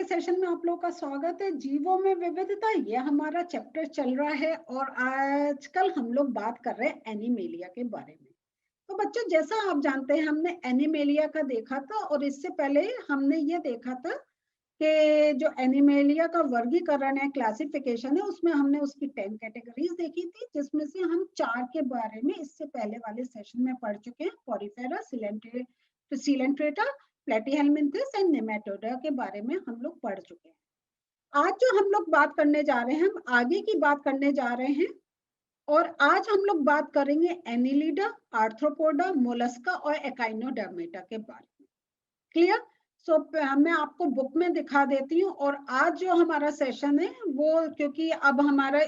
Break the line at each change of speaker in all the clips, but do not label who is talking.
Session में आप लोगों का स्वागत है। जीवों में विविधता, ये हमारा चैप्टर चल रहा है और आजकल हम लोग बात कर रहे हैं एनिमेलिया के बारे में। तो बच्चों, जैसा आप जानते हैं, हमने एनिमेलिया का देखा था और इससे पहले हमने ये देखा था कि जो एनिमेलिया का वर्गीकरण है, क्लासिफिकेशन है, उसमें हमने उसकी 10 कैटेगरीज देखी थी, जिसमें से हम 4 के बारे में इससे पहले वाले सेशन में पढ़ चुके हैं। पॉरीफेरा, सिलेंट्रेटा, प्लेटीहेलमिन्थस एंड नेमेटोडा के बारे में हम लोग पढ़ चुके हैं। आज जो हम लोग बात करने जा रहे हैं, हम आगे की बात करने जा रहे हैं और आज हम लोग बात करेंगे एनिलिडा, आर्थ्रोपोडा, मोलस्का और एकाइनोडर्मेटा के बारे में। क्लियर? सो मैं आपको बुक में दिखा देती हूँ। और आज जो हमारा सेशन है वो, क्योंकि अब हमारा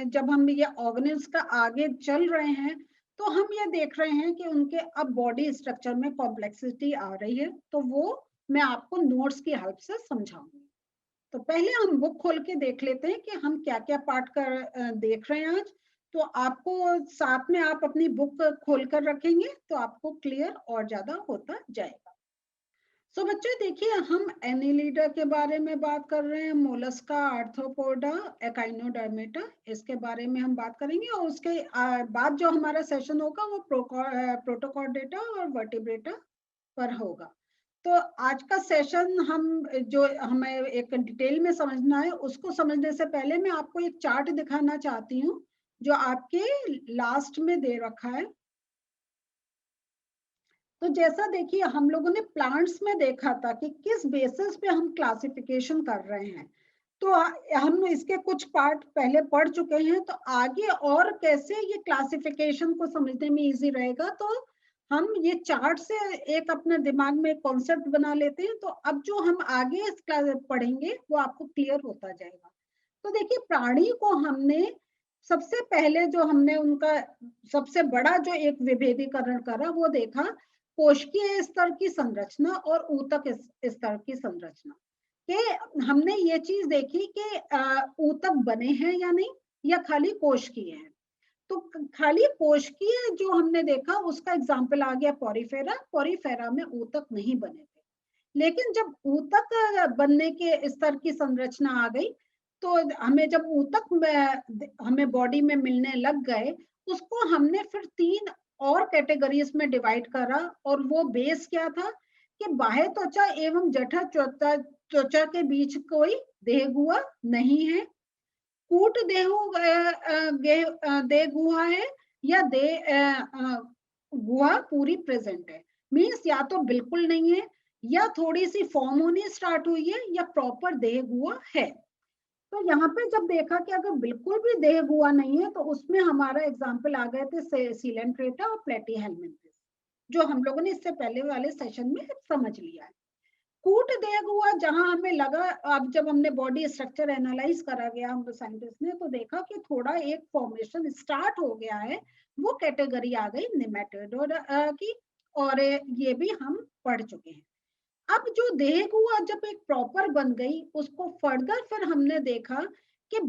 जब हम ये ऑर्गेनिल्स का आगे चल रहे हैं तो हम ये देख रहे हैं कि उनके अब बॉडी स्ट्रक्चर में कॉम्प्लेक्सिटी आ रही है, तो वो मैं आपको नोट्स की हेल्प से समझाऊंगी। तो पहले हम बुक खोल के देख लेते हैं कि हम क्या क्या पार्ट कर देख रहे हैं आज। तो आपको साथ में आप अपनी बुक खोल कर रखेंगे तो आपको क्लियर और ज्यादा होता जाएगा। सो बच्चे देखिए, हम एनिलिडा के बारे में बात कर रहे हैं, मोलस्का, आर्थ्रोपोडा, एकाइनोडर्मेटा, इसके बारे में हम बात करेंगे। और उसके बाद जो हमारा सेशन होगा वो प्रोटोकॉर्डेटा और वर्टिब्रेटा पर होगा। तो आज का सेशन हम जो हमें एक डिटेल में समझना है, उसको समझने से पहले मैं आपको एक चार्ट दिखाना चाहती हूँ जो आपके लास्ट में दे रखा है। तो जैसा देखिए, हम लोगों ने प्लांट्स में देखा था कि किस बेसिस पे हम क्लासिफिकेशन कर रहे हैं। तो हम इसके कुछ पार्ट पहले पढ़ चुके हैं, तो आगे और कैसे ये क्लासिफिकेशन को समझने में इजी रहेगा, तो हम ये चार्ट से एक अपने दिमाग में कॉन्सेप्ट बना लेते हैं। तो अब जो हम आगे पढ़ेंगे वो आपको क्लियर होता जाएगा। तो देखिए, प्राणी को हमने सबसे पहले जो हमने उनका सबसे बड़ा जो एक विभेदीकरण करा वो देखा कोशिकीय स्तर की संरचना और ऊतक स्तर की संरचना। कि हमने ये चीज देखी कि ऊतक बने हैं या नहीं, या खाली कोशिकीय हैं। तो खाली कोशिकीय जो हमने देखा उसका एग्जाम्पल आ गया पॉरीफेरा। पॉरीफेरा में ऊतक नहीं बने थे, लेकिन जब ऊतक बनने के स्तर की संरचना आ गई तो हमें जब ऊतक हमें बॉडी में मिलने लग गए, उसको हमने फिर 3 और कैटेगरीज में डिवाइड करा। और वो बेस क्या था कि बाह्य त्वचा एवं जठर त्वचा के बीच कोई देह गुहा नहीं है, कूट देह गुहा है, या गुहा पूरी प्रेजेंट है। मीन्स या तो बिल्कुल नहीं है, या थोड़ी सी फॉर्म होनी स्टार्ट हुई है, या प्रॉपर देह गुहा है। तो यहाँ पे जब देखा कि अगर बिल्कुल भी देह गुहा नहीं है, तो उसमें हमारा एग्जाम्पल आ गए थे सिलेंट्रेटा और प्लेटीहेलमिन्थस, जो हम लोगों ने इससे पहले वाले सेशन में समझ लिया है। कूट देह गुहा जहां हमें लगा, अब जब हमने बॉडी स्ट्रक्चर एनालाइज करा गया हम साइंटिस्ट ने, तो देखा कि थोड़ा एक फॉर्मेशन स्टार्ट हो गया है। वो कैटेगरी आ गई नेमेटोड की, और ये भी हम पढ़ चुके हैं। अब जो देह गुहा जब एक प्रॉपर बन गई, उसको फर्दर फिर हमने देखा कि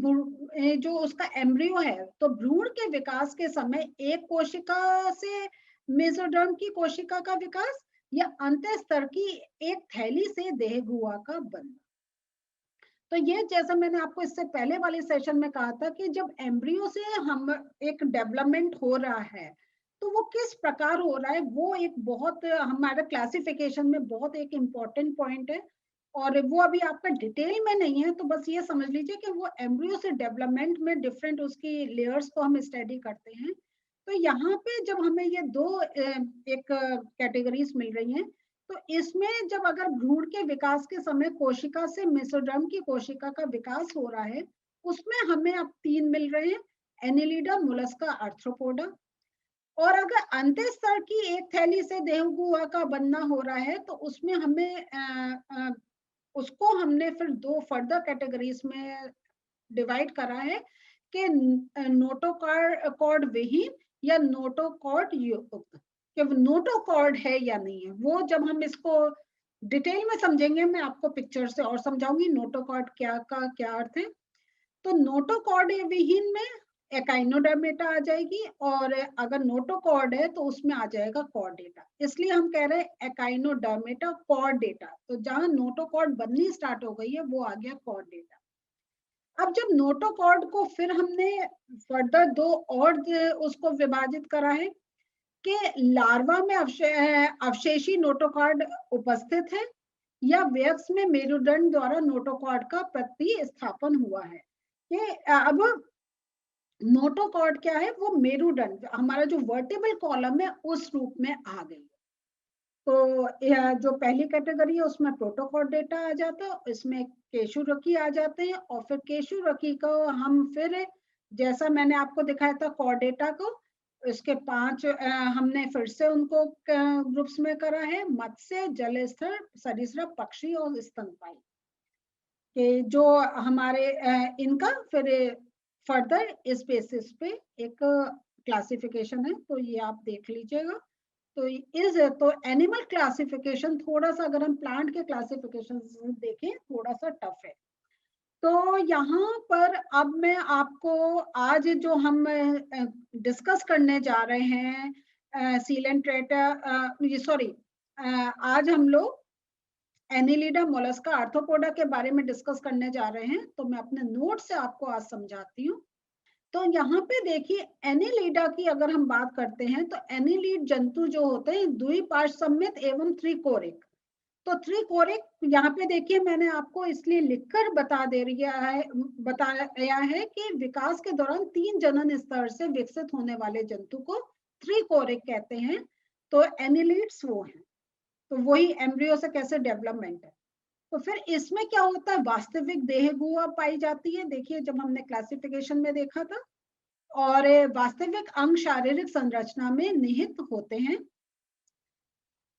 जो उसका एम्ब्रियो है, तो भ्रूण के विकास के समय एक कोशिका से मेसोडर्म की कोशिका का विकास, या अंत स्तर की एक थैली से देह गुहा का बनना। तो ये जैसा मैंने आपको इससे पहले वाले सेशन में कहा था कि जब एम्ब्रियो से हम एक डेवलपमेंट हो रहा है, तो वो किस प्रकार हो रहा है, वो एक बहुत हमारे क्लासिफिकेशन में बहुत एक इम्पोर्टेंट पॉइंट है। और वो अभी आपका डिटेल में नहीं है, तो बस ये समझ लीजिए कि वो एम्ब्रियो से डेवलपमेंट में डिफरेंट उसकी लेयर्स को हम स्टडी करते हैं। तो यहाँ पे जब हमें ये दो एक कैटेगरीज मिल रही हैं, तो इसमें जब अगर भ्रूण के विकास के समय कोशिका से मेसोडर्म की कोशिका का विकास हो रहा है, उसमें हमें अब 3 मिल रहे हैं, एनिलिडा, मोलस्का, आर्थ्रोपोडा। और अगर अंत्य स्तर की एक थैली से देह गुहा का बनना हो रहा है, तो उसमें हमें उसको हमने फिर 2 फर्दर कैटेगरीज में डिवाइड करा है कि नोटोकॉर्ड विहीन या नोटोकॉर्ड युक्त। कि नोटोकॉर्ड है या नहीं है, वो जब हम इसको डिटेल में समझेंगे, मैं आपको पिक्चर से और समझाऊंगी नोटोकॉर्ड क्या का क्या अर्थ है। तो नोटोकॉर्ड विहीन में एकाइनोडर्मेटा आ जाएगी, और अगर नोटोकॉर्ड है तो उसमें आ जाएगा कॉर्डेटा। इसलिए हम कह रहे हैं एकाइनोडर्मेटा कॉर्डेटा। तो जहां नोटोकॉर्ड बननी स्टार्ट हो गई है वो आ गया कॉर्डेटा। अब जब नोटोकॉर्ड को फिर हमने फर्दर दो और उसको विभाजित करा है कि लार्वा में अवशेषी नोटोकॉर्ड उपस्थित है या वयस्क में मेरुदंड द्वारा नोटोकॉर्ड का प्रतिस्थापन हुआ है। कि अब नोटोकॉर्ड क्या है, वो मेरुदंड हमारा जो वर्टिब्रल कॉलम है उस रूप में आ गई। तो जो पहली कैटेगरी है उसमें प्रोटोकॉर्डेटा आ जाता है, इसमें केशुरकी आ जाते हैं, और फिर केशुरकी को हम फिर जैसा मैंने आपको दिखाया था कॉर्डेटा को, इसके 5 हमने फिर से उनको ग्रुप्स में करा है, मत्स्य, जलस्तर, सरीसृप, पक्षी और स्तनपायी के जो हमारे इनका फिर फर्दर इस बेसिस पे एक क्लासिफिकेशन है। तो ये आप देख लीजिएगा। तो एनिमल क्लासिफिकेशन थोड़ा सा, अगर हम प्लांट के क्लासिफिकेशन देखें, थोड़ा सा टफ है। तो यहाँ पर अब मैं आपको आज जो हम डिस्कस करने जा रहे हैं सीलेंट्रेटा, सॉरी, आज हम लोग एनिलिडा, मोलस्का, आर्थ्रोपोडा के बारे में डिस्कस करने जा रहे हैं। तो मैं अपने नोट से आपको आज समझाती हूँ। तो यहाँ पे देखिए एनिलिडा की अगर हम बात करते हैं तो एनिलिड जंतु जो होते हैं द्विपार्श्वसम्मित एवं त्रिकोरिक। तो त्रिकोरिक यहाँ पे देखिए मैंने आपको इसलिए लिखकर बताया है कि विकास के दौरान 3 जनन स्तर से विकसित होने वाले जंतु को त्रिकोरिक कहते हैं। तो एनिलिड्स वो हैं, तो वही एम्ब्रियो से कैसे डेवलपमेंट है। तो फिर इसमें क्या होता है, वास्तविक देह गुहा पाई जाती है, देखिए जब हमने क्लासिफिकेशन में देखा था। और वास्तविक अंग शारीरिक संरचना में निहित होते हैं।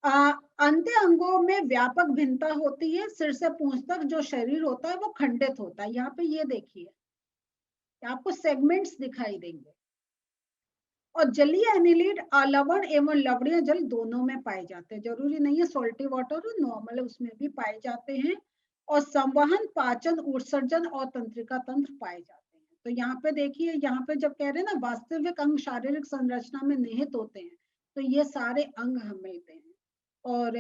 अंत्य अंगों में व्यापक भिन्नता होती है। सिर से पूंछ तक जो शरीर होता है वो खंडित होता है। यहाँ पे ये देखिए आपको सेगमेंट्स दिखाई देंगे। और जलीय एनिलिड लवण एवं लवणीय जल दोनों में पाए जाते हैं, जरूरी नहीं है सॉल्टी वाटर और नॉर्मल, उसमें भी पाए जाते हैं। और संवहन, पाचन, उत्सर्जन और तंत्रिका तंत्र पाए जाते हैं। तो यहाँ पे देखिए, यहाँ पे जब कह रहे हैं ना वास्तविक अंग शारीरिक संरचना में निहित होते हैं, तो ये सारे अंग हमें मिलते हैं। और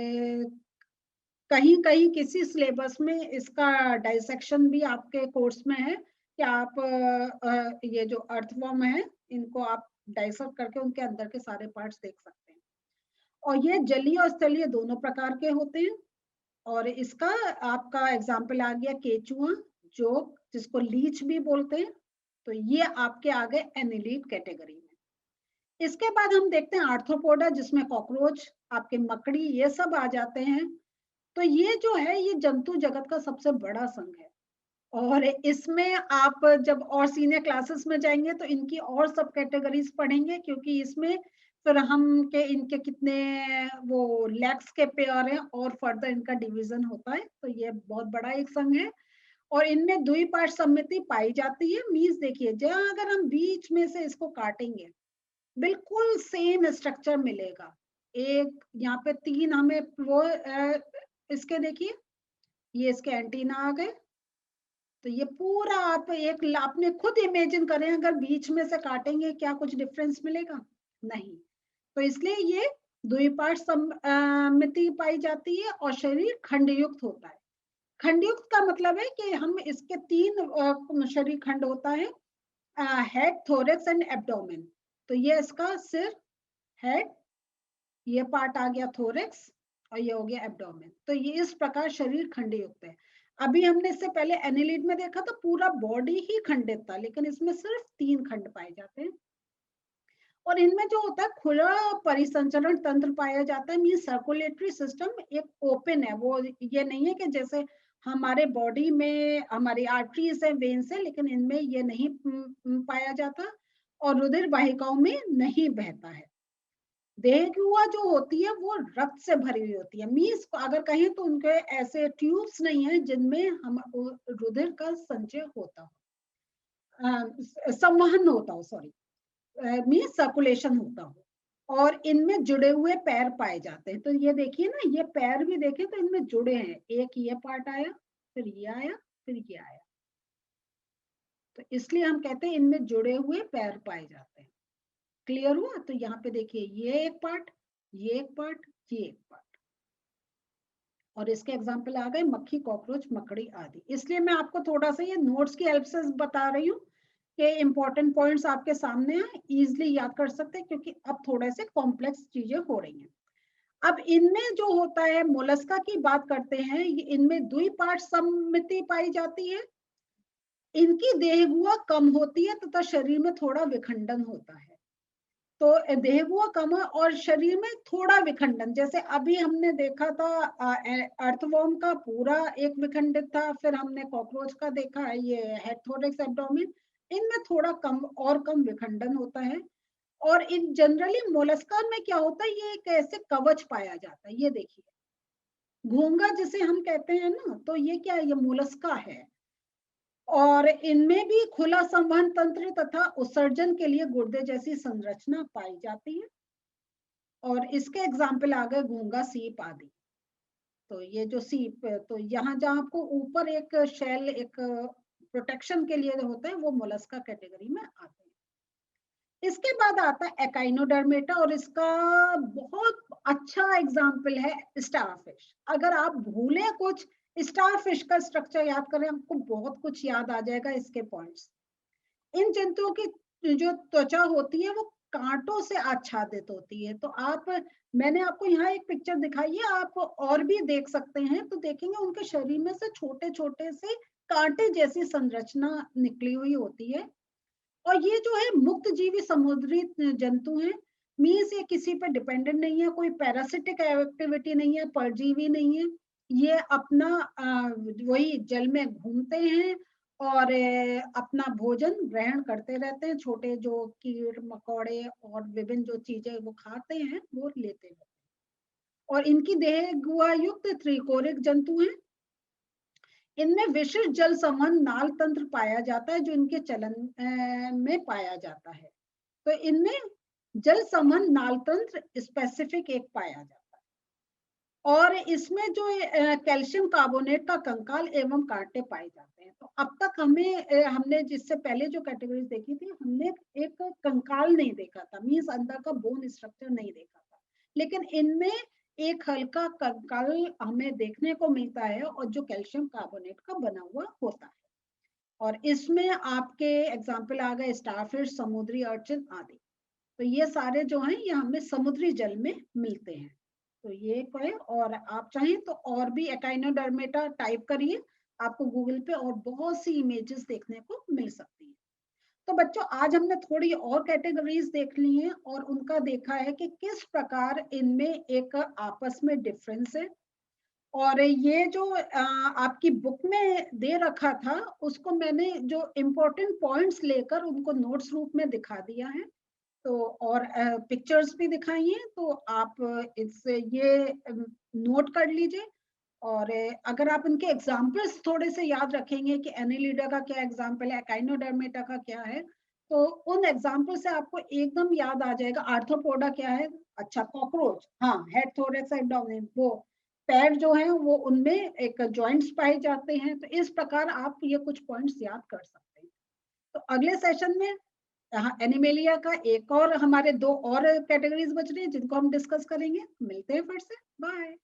कहीं कहीं किसी सिलेबस में इसका डाइसेक्शन भी आपके कोर्स में है कि आप ये जो अर्थवर्म है इनको आप डाइसेक्ट करके उनके अंदर के सारे पार्ट्स देख सकते हैं। और ये जलीय और स्थलीय दोनों प्रकार के होते हैं। और इसका आपका एग्जाम्पल आ गया केचुआ, जो जिसको लीच भी बोलते हैं। तो ये आपके आ गए एनिलीड कैटेगरी में। इसके बाद हम देखते हैं आर्थ्रोपोडा, जिसमें कॉकरोच, आपके मकड़ी, ये सब आ जाते हैं। तो ये जो है ये जंतु जगत का सबसे बड़ा संघ है। और इसमें आप जब और सीनियर क्लासेस में जाएंगे तो इनकी और सब कैटेगरीज पढ़ेंगे, क्योंकि इसमें फिर हम के इनके कितने वो लेग्स के पेयर हैं और फर्दर इनका डिवीजन होता है। तो ये बहुत बड़ा एक संघ है। और इनमें द्विपार्श्व सम्मिति पाई जाती है। मीन्स देखिए जहां अगर हम बीच में से इसको काटेंगे बिल्कुल सेम स्ट्रक्चर मिलेगा। एक यहाँ पे 3 हमें वो इसके देखिए, ये इसके एंटीना आ गए। तो ये पूरा आप आपने खुद इमेजिन करें, अगर बीच में से काटेंगे क्या कुछ डिफरेंस मिलेगा? नहीं। तो इसलिए ये द्विपार्श्व सम्मिति पाई जाती है और शरीर खंडयुक्त होता है। खंडयुक्त का मतलब है कि हम इसके 3 शरीर खंड होता है, हेड, थोरेक्स एंड एब्डोमेन। तो ये इसका सिर, हेड, ये पार्ट आ गया थोरेक्स, और ये हो गया एब्डोमेन। तो ये इस प्रकार शरीर खंडयुक्त है। अभी हमने इससे पहले एनिलिड में देखा तो पूरा बॉडी ही खंडित था, लेकिन इसमें सिर्फ 3 खंड पाए जाते हैं। और इनमें जो होता है खुला परिसंचरण तंत्र पाया जाता है। मीन सर्कुलेटरी सिस्टम एक ओपन है, वो ये नहीं है कि जैसे हमारे बॉडी में हमारी आर्टरीज है, वेन्स है, लेकिन इनमें ये नहीं पाया जाता। और रुधिर वाहिकाओं में नहीं बहता है। देह गुहा जो होती है वो रक्त से भरी हुई होती है। मीन्स अगर कहें तो उनके ऐसे ट्यूब्स नहीं है जिनमें हम रुधिर का संचय होता हो, संवहन होता हो, सॉरी, मीन्स सर्कुलेशन होता हो। और इनमें जुड़े हुए पैर पाए जाते हैं। तो ये देखिए ना, ये पैर भी देखें तो इनमें जुड़े हैं। एक ये पार्ट आया, फिर ये आया, फिर ये आया। तो इसलिए हम कहते हैं इनमें जुड़े हुए पैर पाए जाते हैं। क्लियर हुआ? तो यहाँ पे देखिए ये एक पार्ट, ये एक पार्ट, ये एक पार्ट, और इसके एग्जाम्पल आ गए मक्खी, कॉकरोच, मकड़ी आदि। इसलिए मैं आपको थोड़ा सा ये नोट्स की हेल्प से बता रही हूँ कि इंपॉर्टेंट पॉइंट्स आपके सामने हैं, इजिली याद कर सकते हैं, क्योंकि अब थोड़े से कॉम्प्लेक्स चीजें हो रही हैं। अब इनमें जो होता है, मोलस्का की बात करते हैं, इनमें द्विपार्श्व सममिति पाई जाती है, इनकी देहगुआ कम होती है तथा शरीर में थोड़ा विखंडन होता है। तो देहगुआ कम है और शरीर में थोड़ा विखंडन, जैसे अभी हमने देखा था अर्थवर्म का पूरा एक विखंडित था, फिर हमने कॉकरोच का देखा है, ये हेड, थोरैक्स, एब्डोमेन, इनमें थोड़ा कम और कम विखंडन होता है। और इन जनरली मोलस्का में क्या होता है, ये एक ऐसे कवच पाया जाता है, ये देखिए घोंगा जिसे हम कहते हैं ना, तो ये क्या है, ये मोलस्का है। और इनमें भी खुला संवहन तंत्र तथा उत्सर्जन के लिए गुर्दे जैसी संरचना पाई जाती है। और इसके एग्जाम्पल आ गए घोंगा, सीप आदि। तो ये जो सीप, तो यहाँ जहाँ आपको ऊपर एक शेल, एक प्रोटेक्शन के लिए होता है, वो मोलस्का कैटेगरी में आते हैं। इसके बाद आता है एकाइनोडर्मेटा, और इसका बहुत अच्छा एग्जाम्पल है स्टारफिश। अगर आप भूले कुछ, स्टारफिश का स्ट्रक्चर याद करें, आपको बहुत कुछ याद आ जाएगा इसके पॉइंट्स। इन जंतुओं की जो त्वचा होती है वो कांटों से आच्छादित होती है। तो आप, मैंने आपको यहाँ एक पिक्चर दिखाई है, आप और भी देख सकते हैं, तो देखेंगे उनके शरीर में से छोटे छोटे से कांटे जैसी संरचना निकली हुई होती है। और ये जो है मुक्त जीवी समुद्री जंतु हैं, मीन्स ये किसी पर डिपेंडेंट नहीं है, कोई पैरासिटिक एक्टिविटी नहीं है, परजीवी नहीं है, ये अपना वही जल में घूमते हैं और अपना भोजन ग्रहण करते रहते हैं, छोटे जो कीड़ मकोड़े और विभिन्न जो चीजें वो खाते हैं वो लेते हैं। और इनकी देह गुहा युक्त त्रिकोरिक जंतु हैं। इनमें विशिष्ट जल संवहन नाल तंत्र पाया जाता है, जो इनके चलन में पाया जाता है। तो इनमें जल संवहन नाल तंत्र स्पेसिफिक एक पाया जाता है। और इसमें जो कैल्शियम कार्बोनेट का कंकाल एवं कांटे पाए जाते हैं। तो अब तक हमने जिससे पहले जो कैटेगरीज देखी थी, हमने एक कंकाल नहीं देखा था, मीन्स अंदर का बोन स्ट्रक्चर नहीं देखा था, लेकिन इनमें एक हल्का कंकाल हमें देखने को मिलता है, और जो कैल्शियम कार्बोनेट का बना हुआ होता है। और इसमें आपके एग्जाम्पल आ गए स्टारफिश, समुद्री अर्चिन आदि। तो ये सारे जो हैं ये हमें समुद्री जल में मिलते हैं। तो ये है, और आप चाहें तो और भी एकाइनोडर्मेटा टाइप करिए, आपको गूगल पे और बहुत सी इमेजेस देखने को मिल सकती है। तो बच्चों, आज हमने थोड़ी और कैटेगरीज देख ली हैं, और उनका देखा है कि किस प्रकार इनमें एक आपस में डिफरेंस है। और ये जो आपकी बुक में दे रखा था, उसको मैंने जो इम्पोर्टेंट पॉइंट्स लेकर उनको नोट्स रूप में दिखा दिया है, तो और पिक्चर्स भी दिखाई हैं, तो आप इससे ये नोट कर लीजिए। और अगर आप इनके एग्जाम्पल्स थोड़े से याद रखेंगे कि एनिलिडा का क्या एग्जाम्पल है, काइनोडर्मेटा का क्या है, तो उन एग्जाम्पल से आपको एकदम याद आ जाएगा। आर्थ्रोपोडा क्या है, अच्छा कॉकरोच, हाँ, हेड, थोरैक्स, एब्डोमेन, वो पैर जो है वो उनमें एक जॉइंट्स पाए जाते हैं। तो इस प्रकार आप ये कुछ पॉइंट्स याद कर सकते हैं। तो अगले सेशन में एनिमेलिया का एक और, हमारे दो और कैटेगरीज बच रही हैं जिनको हम डिस्कस करेंगे। मिलते हैं फिर से, बाय।